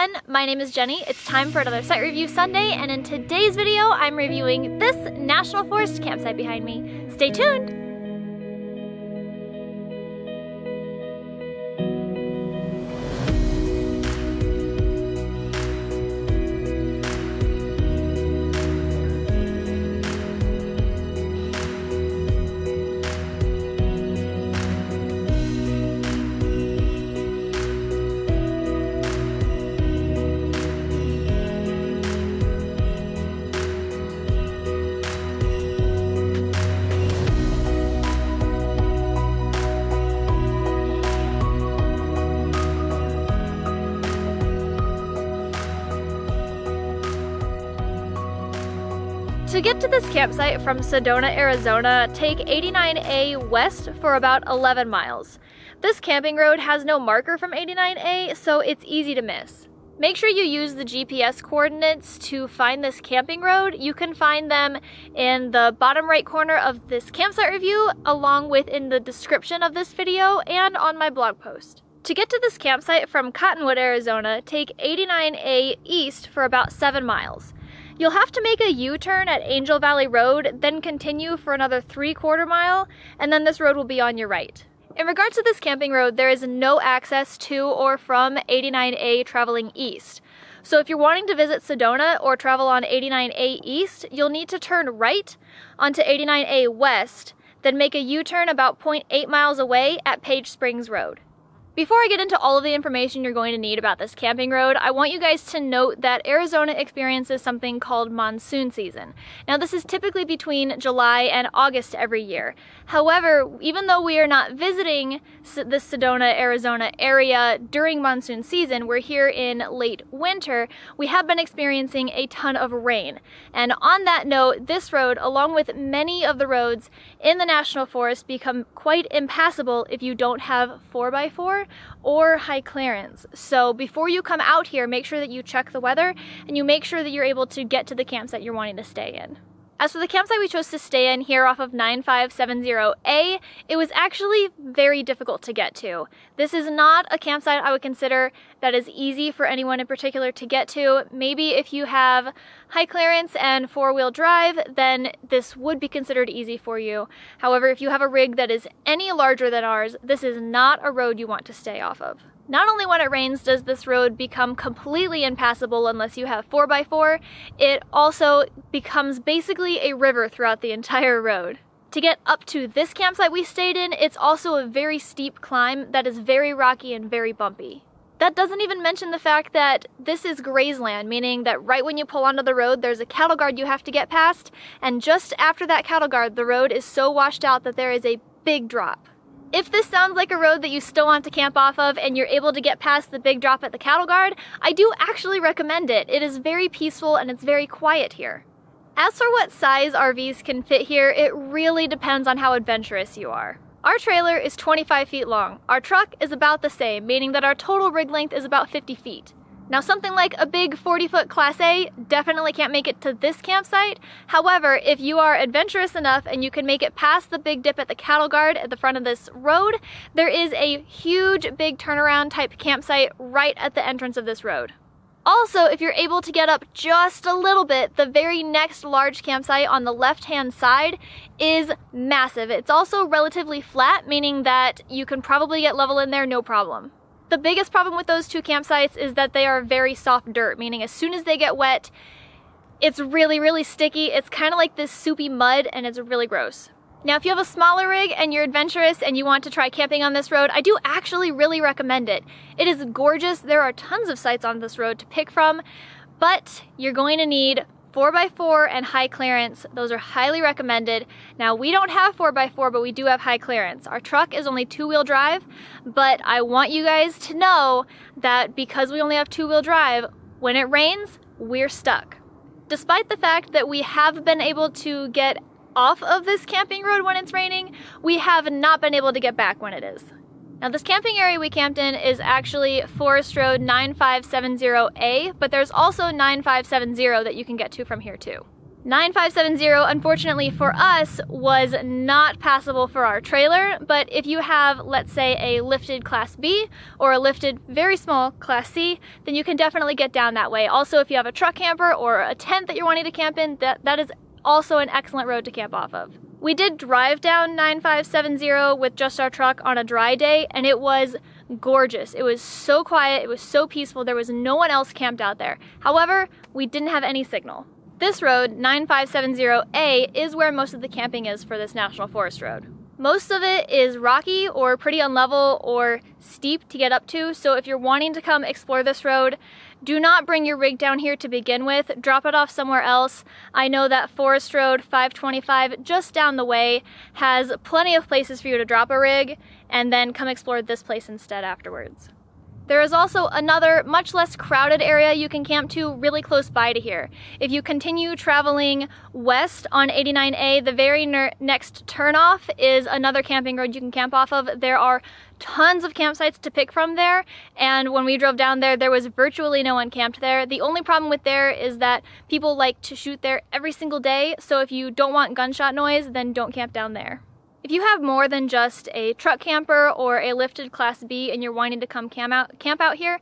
everyone, my name is Jenny. It's time for another Site Review Sunday, and in today's video, I'm reviewing this National Forest campsite behind me. Stay tuned! To get to this campsite from Sedona, Arizona, take 89A west for about 11 miles. This camping road has no marker from 89A, so it's easy to miss. Make sure you use the GPS coordinates to find this camping road. You can find them in the bottom right corner of this campsite review, along with in the description of this video and on my blog post. To get to this campsite from Cottonwood, Arizona, take 89A east for about 7 miles. You'll have to make a U-turn at Angel Valley Road, then continue for another 3/4 mile, and then this road will be on your right. In regards to this camping road, there is no access to or from 89A traveling east. So if you're wanting to visit Sedona or travel on 89A east, you'll need to turn right onto 89A west, then make a U-turn about 0.8 miles away at Page Springs Road. Before I get into all of the information you're going to need about this camping road, I want you guys to note that Arizona experiences something called monsoon season. Now, this is typically between July and August every year. However, even though we are not visiting the Sedona, Arizona area during monsoon season, we're here in late winter, we have been experiencing a ton of rain. And on that note, this road, along with many of the roads in the National Forest, become quite impassable if you don't have 4x4 or high clearance. So before you come out here, make sure that you check the weather and you make sure that you're able to get to the campsite you're wanting to stay in. As for the campsite we chose to stay in here off of 9570A, it was actually very difficult to get to. This is not a campsite I would consider that is easy for anyone in particular to get to. Maybe if you have high clearance and 4-wheel drive, then this would be considered easy for you. However, if you have a rig that is any larger than ours, this is not a road you want to stay off of. Not only when it rains does this road become completely impassable unless you have 4x4, it also becomes basically a river throughout the entire road. To get up to this campsite we stayed in, it's also a very steep climb that is very rocky and very bumpy. That doesn't even mention the fact that this is grazeland, meaning that right when you pull onto the road, there's a cattle guard you have to get past, and just after that cattle guard, the road is so washed out that there is a big drop. If this sounds like a road that you still want to camp off of and you're able to get past the big drop at the cattle guard, I do actually recommend it. It is very peaceful and it's very quiet here. As for what size RVs can fit here, it really depends on how adventurous you are. Our trailer is 25 feet long. Our truck is about the same, meaning that our total rig length is about 50 feet. Now, something like a big 40-foot Class A definitely can't make it to this campsite. However, if you are adventurous enough and you can make it past the big dip at the cattle guard at the front of this road, there is a huge big turnaround type campsite right at the entrance of this road. Also, if you're able to get up just a little bit, the very next large campsite on the left-hand side is massive. It's also relatively flat, meaning that you can probably get level in there no problem. The biggest problem with those two campsites is that they are very soft dirt, meaning as soon as they get wet, it's really, really sticky. It's kind of like this soupy mud and it's really gross. Now, if you have a smaller rig and you're adventurous and you want to try camping on this road, I do actually really recommend it. It is gorgeous. There are tons of sites on this road to pick from, but you're going to need 4x4 and high clearance. Those are highly recommended. Now, we don't have 4x4, but we do have high clearance. Our truck is only 2-wheel drive, but I want you guys to know that because we only have 2-wheel drive, when it rains, we're stuck. Despite the fact that we have been able to get off of this camping road when it's raining, we have not been able to get back when it is. Now, this camping area we camped in is actually Forest Road 9570A, but there's also 9570 that you can get to from here too. 9570, unfortunately for us, was not passable for our trailer, but if you have, let's say, a lifted Class B or a lifted very small Class C, then you can definitely get down that way. Also, if you have a truck camper or a tent that you're wanting to camp in, that is also an excellent road to camp off of. We did drive down 9570 with just our truck on a dry day, and it was gorgeous. It was so quiet, it was so peaceful, there was no one else camped out there. However, we didn't have any signal. This road, 9570A, is where most of the camping is for this National Forest road. Most of it is rocky or pretty unlevel or steep to get up to, so if you're wanting to come explore this road, do not bring your rig down here to begin with. Drop it off somewhere else. I know that Forest Road 525 just down the way has plenty of places for you to drop a rig and then come explore this place instead afterwards. There is also another much less crowded area you can camp to really close by to here. If you continue traveling west on 89A, the very next turnoff is another camping road you can camp off of. There are tons of campsites to pick from there, and when we drove down there, there was virtually no one camped there. The only problem with there is that people like to shoot there every single day, so if you don't want gunshot noise, then don't camp down there. If you have more than just a truck camper or a lifted Class B and you're wanting to come camp out here,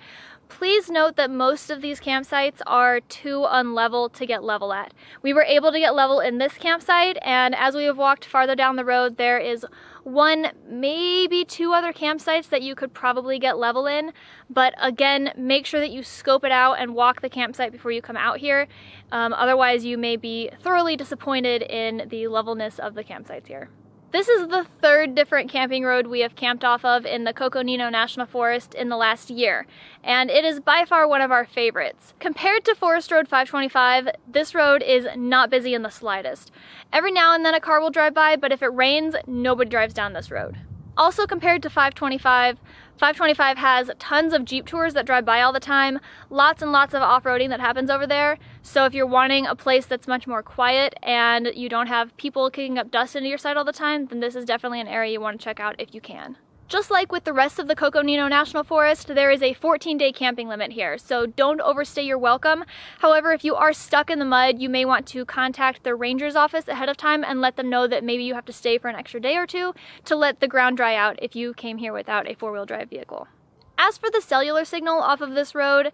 please note that most of these campsites are too unlevel to get level at. We were able to get level in this campsite, and as we have walked farther down the road, there is one, maybe two other campsites that you could probably get level in, but again, make sure that you scope it out and walk the campsite before you come out here. Otherwise, you may be thoroughly disappointed in the levelness of the campsites here. This is the third different camping road we have camped off of in the Coconino National Forest in the last year, and it is by far one of our favorites. Compared to Forest Road 525, this road is not busy in the slightest. Every now and then a car will drive by, but if it rains, nobody drives down this road. Also, compared to 525, 525 has tons of Jeep tours that drive by all the time, lots and lots of off-roading that happens over there. So if you're wanting a place that's much more quiet and you don't have people kicking up dust into your site all the time, then this is definitely an area you want to check out if you can. Just like with the rest of the Coconino National Forest, there is a 14-day camping limit here, so don't overstay your welcome. However, if you are stuck in the mud, you may want to contact the ranger's office ahead of time and let them know that maybe you have to stay for an extra day or two to let the ground dry out if you came here without a four-wheel drive vehicle. As for the cellular signal off of this road,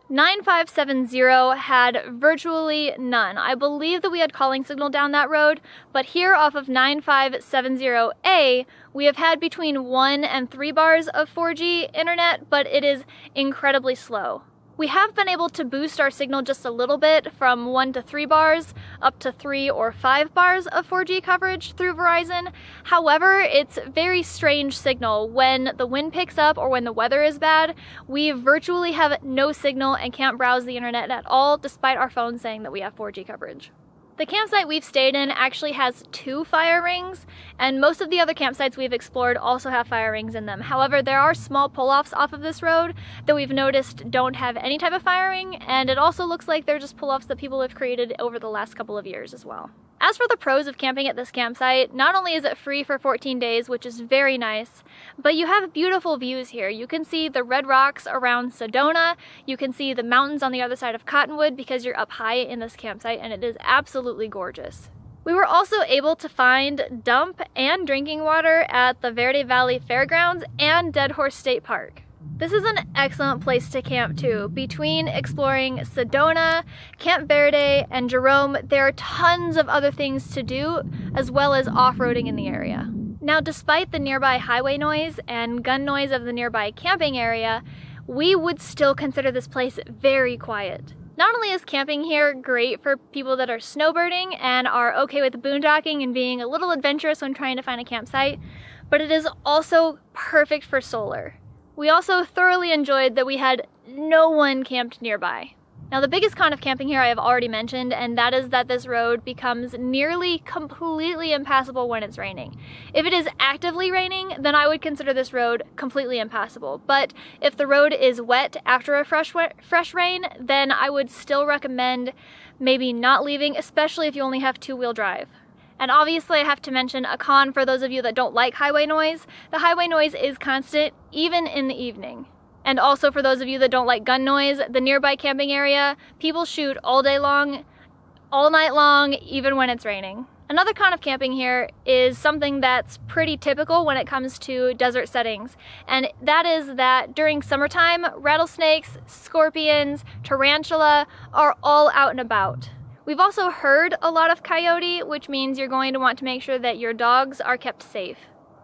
9570 had virtually none. I believe that we had calling signal down that road, but here off of 9570A, we have had between 1 and 3 bars of 4G internet, but it is incredibly slow. We have been able to boost our signal just a little bit from 1 to 3 bars up to 3 or 5 bars of 4G coverage through Verizon. However, it's very strange signal. When the wind picks up or when the weather is bad, we virtually have no signal and can't browse the internet at all, despite our phone saying that we have 4G coverage. The campsite we've stayed in actually has 2 fire rings, and most of the other campsites we've explored also have fire rings in them. However, there are small pull-offs off of this road that we've noticed don't have any type of fire ring, and it also looks like they're just pull-offs that people have created over the last couple of years as well. As for the pros of camping at this campsite, not only is it free for 14 days, which is very nice, but you have beautiful views here. You can see the red rocks around Sedona, you can see the mountains on the other side of Cottonwood because you're up high in this campsite, and it is absolutely gorgeous. We were also able to find dump and drinking water at the Verde Valley Fairgrounds and Dead Horse State Park. This is an excellent place to camp too. Between exploring Sedona, Camp Verde, and Jerome, there are tons of other things to do, as well as off-roading in the area. Now, despite the nearby highway noise and gun noise of the nearby camping area, we would still consider this place very quiet. Not only is camping here great for people that are snowbirding and are okay with boondocking and being a little adventurous when trying to find a campsite, but it is also perfect for solar. We also thoroughly enjoyed that we had no one camped nearby. Now, the biggest con of camping here I have already mentioned, and that is that this road becomes nearly completely impassable when it's raining. If it is actively raining, then I would consider this road completely impassable. But if the road is wet after a fresh rain, then I would still recommend maybe not leaving, especially if you only have 2-wheel drive. And obviously I have to mention a con for those of you that don't like highway noise. The highway noise is constant, even in the evening. And also for those of you that don't like gun noise, the nearby camping area, people shoot all day long, all night long, even when it's raining. Another con of camping here is something that's pretty typical when it comes to desert settings, and that is that during summertime, rattlesnakes, scorpions, tarantula are all out and about. We've also heard a lot of coyote, which means you're going to want to make sure that your dogs are kept safe.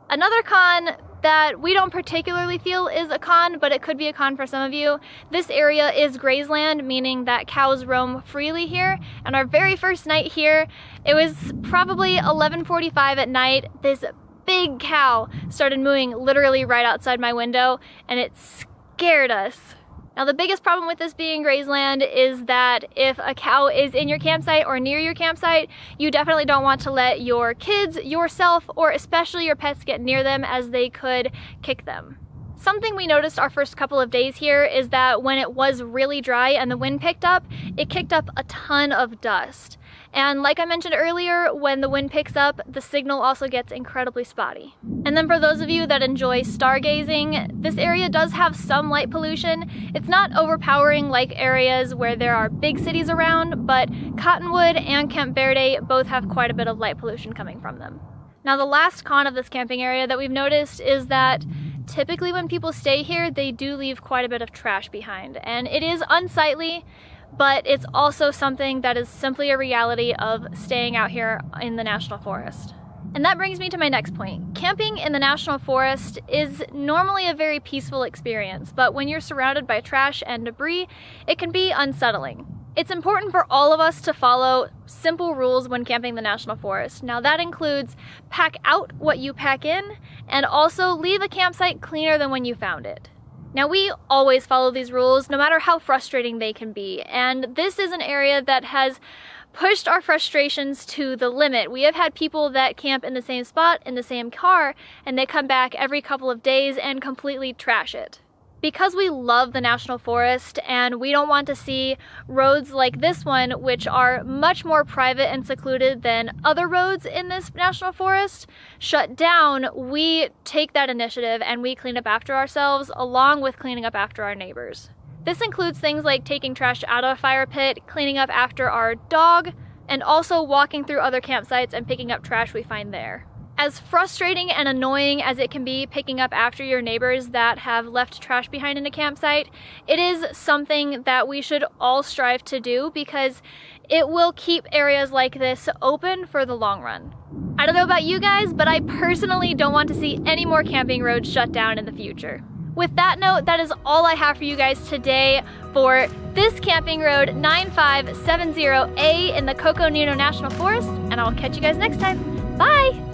Another con that we don't particularly feel is a con, but it could be a con for some of you. This area is grazeland, meaning that cows roam freely here. And our very first night here, it was probably 11:45 at night. This big cow started mooing literally right outside my window, and it scared us. Now, the biggest problem with this being grazeland is that if a cow is in your campsite or near your campsite, you definitely don't want to let your kids, yourself, or especially your pets get near them, as they could kick them. Something we noticed our first couple of days here is that when it was really dry and the wind picked up, it kicked up a ton of dust. And like I mentioned earlier, when the wind picks up, the signal also gets incredibly spotty. And then for those of you that enjoy stargazing, this area does have some light pollution. It's not overpowering like areas where there are big cities around, but Cottonwood and Camp Verde both have quite a bit of light pollution coming from them. Now, the last con of this camping area that we've noticed is that typically when people stay here, they do leave quite a bit of trash behind. And it is unsightly, but it's also something that is simply a reality of staying out here in the National Forest. And that brings me to my next point. Camping in the National Forest is normally a very peaceful experience, but when you're surrounded by trash and debris, it can be unsettling. It's important for all of us to follow simple rules when camping the National Forest. Now, that includes pack out what you pack in, and also leave a campsite cleaner than when you found it. Now, we always follow these rules, no matter how frustrating they can be, and this is an area that has pushed our frustrations to the limit. We have had people that camp in the same spot, in the same car, and they come back every couple of days and completely trash it. Because we love the National Forest and we don't want to see roads like this one, which are much more private and secluded than other roads in this National Forest, shut down, we take that initiative and we clean up after ourselves, along with cleaning up after our neighbors. This includes things like taking trash out of a fire pit, cleaning up after our dog, and also walking through other campsites and picking up trash we find there. As frustrating and annoying as it can be picking up after your neighbors that have left trash behind in a campsite, it is something that we should all strive to do because it will keep areas like this open for the long run. I don't know about you guys, but I personally don't want to see any more camping roads shut down in the future. With that note, that is all I have for you guys today for this camping road 9570A in the Coconino National Forest, and I'll catch you guys next time. Bye!